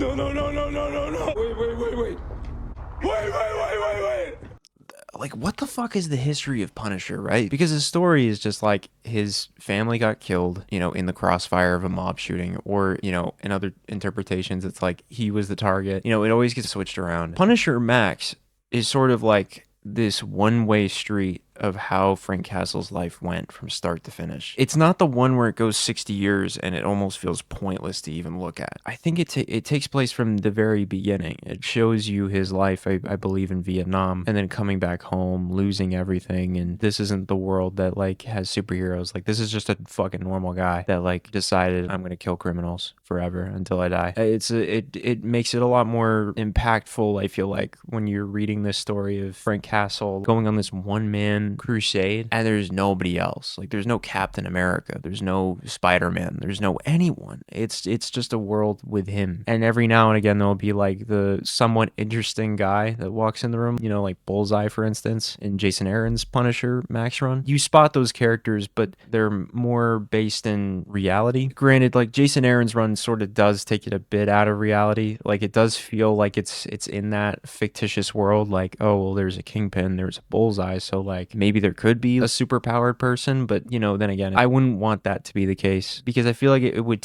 No, no, no, no, no, no, no. Wait, wait, wait, wait. Wait, wait, wait, wait, wait. Like, what the fuck is the history of Punisher, right? Because his story is just like his family got killed, in the crossfire of a mob shooting, or, in other interpretations, it's like he was the target. It always gets switched around. Punisher Max is sort of like this one-way street of how Frank Castle's life went from start to finish. It's not the one where it goes 60 years and it almost feels pointless to even look at. I think it takes place from the very beginning. It shows you his life, I believe, in Vietnam, and then coming back home, losing everything, and this isn't the world that, like, has superheroes. Like, this is just a fucking normal guy that, like, decided, I'm gonna kill criminals forever until I die. It makes it a lot more impactful, I feel like, when you're reading this story of Frank Castle going on this one-man crusade, and there's nobody else. Like, there's no Captain America, there's no Spider-Man, there's no anyone. It's just a world with him. And every now and again there'll be like the somewhat interesting guy that walks in the room, like Bullseye, for instance, in Jason Aaron's Punisher Max run. You spot those characters, but they're more based in reality. Granted, like, Jason Aaron's run sort of does take it a bit out of reality. Like, it does feel like it's in that fictitious world, like, oh well, there's a Kingpin, there's a Bullseye, so like maybe there could be a superpowered person, but then again, I wouldn't want that to be the case, because I feel like it would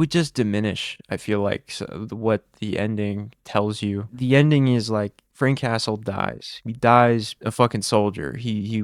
just diminish, I feel like, what the ending tells you. The ending is like Frank Castle dies. He dies a fucking soldier. He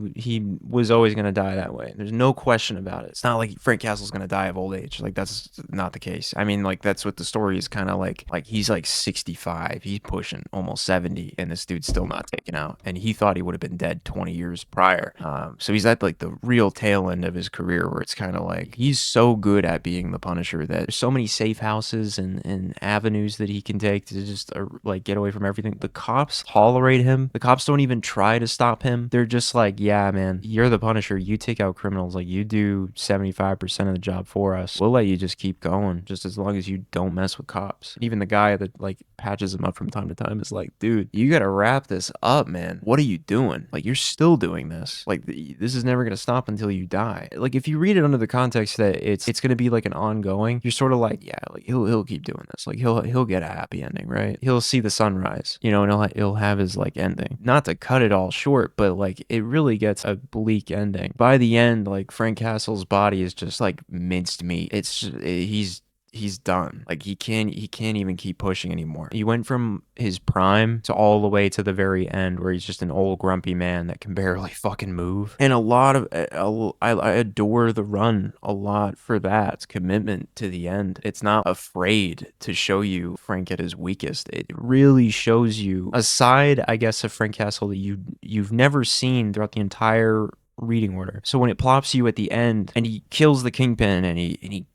was always gonna die that way. There's no question about it. It's not like Frank Castle's gonna die of old age. Like, that's not the case. I mean, like, that's what the story is kind of like. Like, he's like 65. He's pushing almost 70, and this dude's still not taken out. And he thought he would have been dead 20 years prior. So he's at like the real tail end of his career, where it's kind of like he's so good at being the Punisher that there's so many safe houses and avenues that he can take to just like get away from everything. The cops tolerate him. The cops don't even try to stop him. They're just like, yeah, man, you're the Punisher. You take out criminals. Like, you do 75% of the job for us. We'll let you just keep going, just as long as you don't mess with cops. Even the guy that like patches him up from time to time is like, dude, you gotta wrap this up, man. What are you doing? Like, you're still doing this. Like, this is never gonna stop until you die. Like, if you read it under the context that it's gonna be like an ongoing, you're sort of like, yeah, like he'll keep doing this. Like, he'll get a happy ending, right? He'll see the sunrise, and he'll have his like ending. Not to cut it all short, but like it really gets a bleak ending. By the end, like, Frank Castle's body is just like minced meat. It's just, he's done. Like, he can't even keep pushing anymore. He went from his prime to all the way to the very end, where he's just an old grumpy man that can barely fucking move. And a lot of I adore the run a lot for that. It's commitment to the end. It's not afraid to show you Frank at his weakest. It really shows you a side, I guess, of Frank Castle that you've never seen throughout the entire reading order. So when it plops you at the end and he kills the Kingpin, and he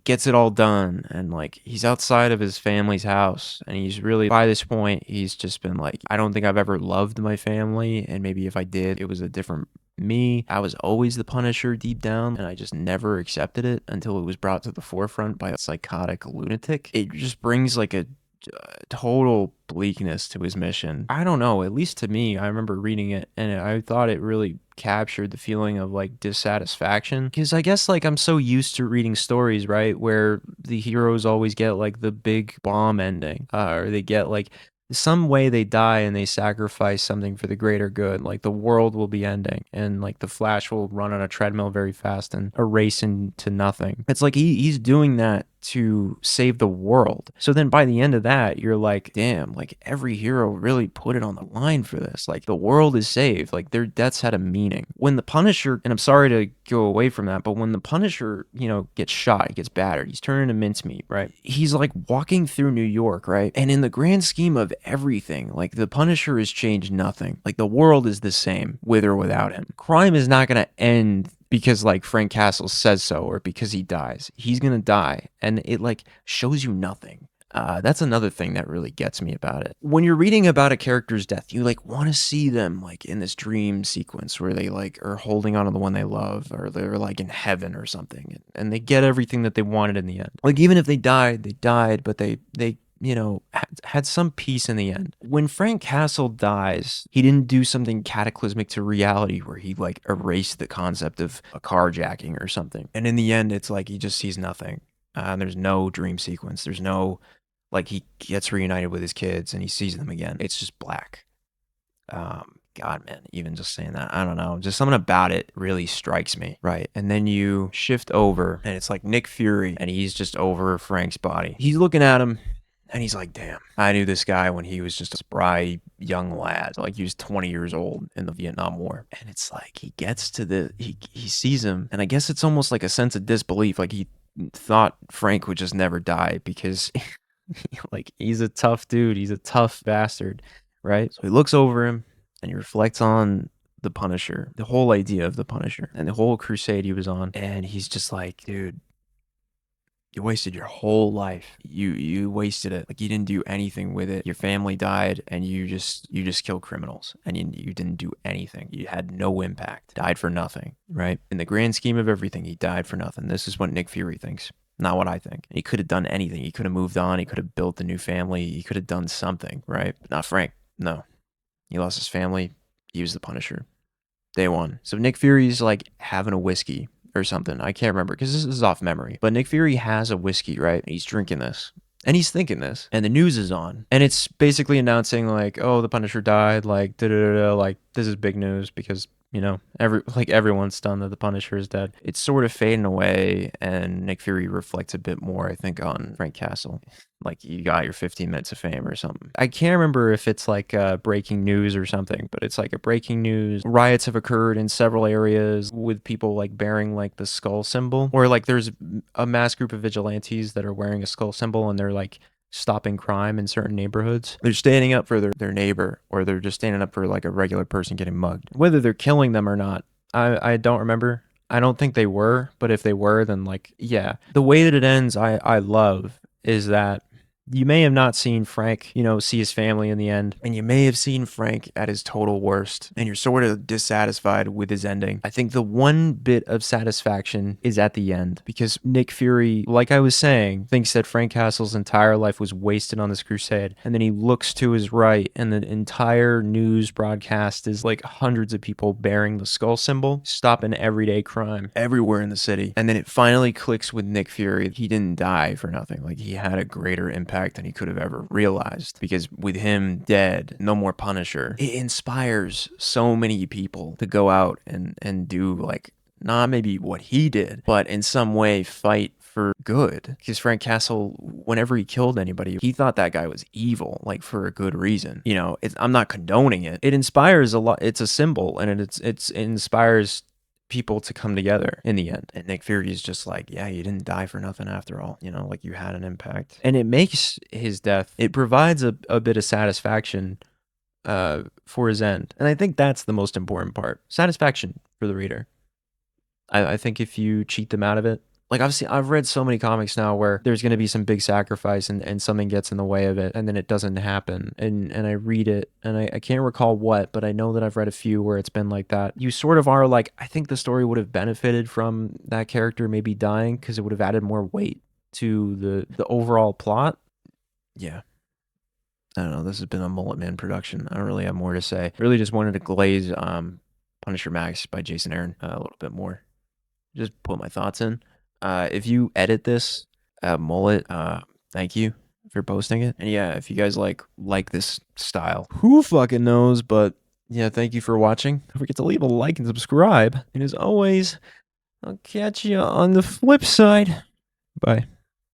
gets it all done, and like he's outside of his family's house, and he's really, by this point, he's just been like, I don't think I've ever loved my family, and maybe if I did, it was a different me. I was always the Punisher deep down, and I just never accepted it until it was brought to the forefront by a psychotic lunatic. It just brings like a total bleakness to his mission. I don't know, at least to me, I remember reading it and I thought it really captured the feeling of like dissatisfaction, because I guess like I'm so used to reading stories, right, where the heroes always get like the big bomb ending, or they get like some way they die and they sacrifice something for the greater good, like the world will be ending and like the Flash will run on a treadmill very fast and erase into nothing. It's like he's doing that to save the world. So then by the end of that, you're like, damn, like every hero really put it on the line for this. Like, the world is saved. Like, their deaths had a meaning. When the Punisher, and I'm sorry to go away from that, but when the Punisher, gets shot, he gets battered, he's turned into mincemeat, right? He's like walking through New York, right? And in the grand scheme of everything, like, the Punisher has changed nothing. Like, the world is the same with or without him. Crime is not going to end because like Frank Castle says so, or because he dies. He's gonna die, and it like shows you nothing. That's another thing that really gets me about it. When you're reading about a character's death, you like want to see them like in this dream sequence where they like are holding on to the one they love, or they're like in heaven or something, and they get everything that they wanted in the end. Like, even if they died, but they had some peace in the end. When Frank Castle dies, he didn't do something cataclysmic to reality where he like erased the concept of a carjacking or something. And in the end, it's like he just sees nothing. There's no dream sequence. There's no Like he gets reunited with his kids and he sees them again. It's just black. God, man, even just saying that, I don't know. Just something about it really strikes me, right? And then you shift over and it's like Nick Fury and he's just over Frank's body. He's looking at him and he's like, damn, I knew this guy when he was just a spry young lad. Like he was 20 years old in the Vietnam War. And it's like he gets to he sees him. And I guess it's almost like a sense of disbelief. Like he thought Frank would just never die because like he's a tough dude. He's a tough bastard, right? So he looks over him and he reflects on the Punisher, the whole idea of the Punisher and the whole crusade he was on. And he's just like, dude, you wasted your whole life. You wasted it. Like you didn't do anything with it. Your family died and you just killed criminals and you didn't do anything. You had no impact. Died for nothing, right? In the grand scheme of everything, he died for nothing. This is what Nick Fury thinks. Not what I think. He could have done anything. He could have moved on. He could have built a new family. He could have done something, right? But not Frank. No. He lost his family. He was the Punisher. Day one. So Nick Fury's like having a whiskey or something. I can't remember because this is off memory. But Nick Fury has a whiskey, right? He's drinking this. And he's thinking this. And the news is on. And it's basically announcing like, oh, the Punisher died. Like, da-da-da-da. Like, this is big news because, you know, everyone's stunned that the Punisher is dead. It's sort of fading away. And Nick Fury reflects a bit more, I think, on Frank Castle. Like you got your 15 minutes of fame or something. I can't remember if it's like breaking news or something, but it's like a breaking news. Riots have occurred in several areas with people like bearing like the skull symbol, or like there's a mass group of vigilantes that are wearing a skull symbol and they're like stopping crime in certain neighborhoods. They're standing up for their neighbor, or they're just standing up for like a regular person getting mugged. Whether they're killing them or not, I don't remember. I don't think they were, but if they were, then like, yeah. The way that it ends, I love is that you may have not seen Frank, you know, see his family in the end, and you may have seen Frank at his total worst, and you're sort of dissatisfied with his ending. I think the one bit of satisfaction is at the end, because Nick Fury, like I was saying, thinks that Frank Castle's entire life was wasted on this crusade, and then he looks to his right, and the entire news broadcast is like hundreds of people bearing the skull symbol, stopping everyday crime everywhere in the city. And then it finally clicks with Nick Fury. He didn't die for nothing. Like he had a greater impact than he could have ever realized, because with him dead, no more Punisher. It inspires so many people to go out and do like not maybe what he did, but in some way fight for good. Because Frank Castle, whenever he killed anybody, he thought that guy was evil, like for a good reason. You know, I'm not condoning it. It inspires a lot. It's a symbol, and it inspires people to come together in the end. And Nick Fury is just like, yeah, you didn't die for nothing after all. You know, like you had an impact. And it makes his death, it provides a bit of satisfaction for his end. And I think that's the most important part. Satisfaction for the reader. I think if you cheat them out of it, like I've read so many comics now where there's going to be some big sacrifice and something gets in the way of it and then it doesn't happen. And I read it and I can't recall what, but I know that I've read a few where it's been like that. You sort of are like, I think the story would have benefited from that character maybe dying because it would have added more weight to the overall plot. Yeah. I don't know. This has been a Mullet-Man production. I don't really have more to say. I really just wanted to glaze Punisher Max by Jason Aaron a little bit more. Just put my thoughts in. If you edit this, Mullet, thank you for posting it. And yeah, if you guys like this style, who fucking knows? But yeah, thank you for watching. Don't forget to leave a like and subscribe. And as always, I'll catch you on the flip side. Bye.